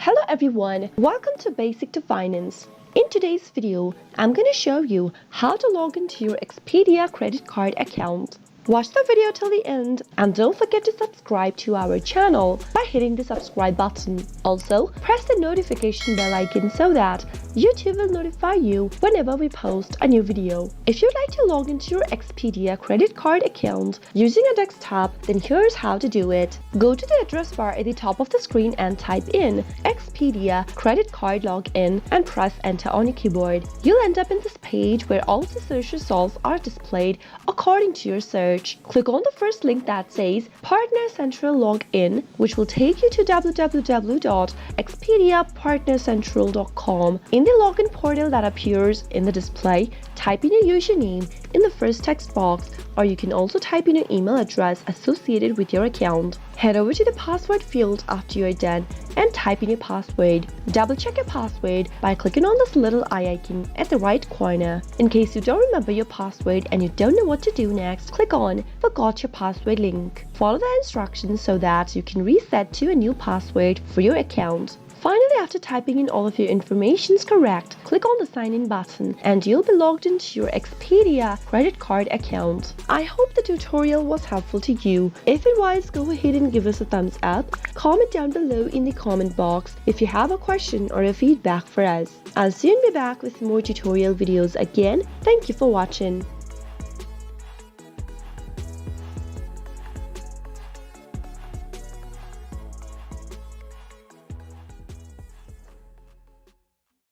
Hello everyone, welcome to Basic to Finance. In today's video, I'm going to show you how to log into your Expedia credit card account. Watch the video till the end and don't forget to subscribe to our channel by hitting the subscribe button. Also, press the notification bell icon so that YouTube will notify you whenever we post a new video. If you'd like to log into your Expedia credit card account using a desktop, then here's how to do it. Go to the address bar at the top of the screen and type in Expedia credit card login and press enter on your keyboard. You'll end up in this page where all the search results are displayed according to your search. Click on the first link that says Partner Central Login, which will take you to www.expediapartnercentral.com. In the login portal that appears in the display, type in your username in the first text box, or you can also type in your email address associated with your account. Head over to the password field after you're done and type in your password. Double check your password by clicking on this little eye icon at the right corner. In case you don't remember your password and you don't know what to do next, click on Forgot Your Password link. Follow the instructions so that you can reset to a new password for your account. Finally, after typing in all of your information correct, click on the sign in button and you'll be logged into your Expedia credit card account. I hope the tutorial was helpful to you. If it was, go ahead and give us a thumbs up. Comment down below in the comment box if you have a question or a feedback for us. I'll soon be back with more tutorial videos again. Thank you for watching.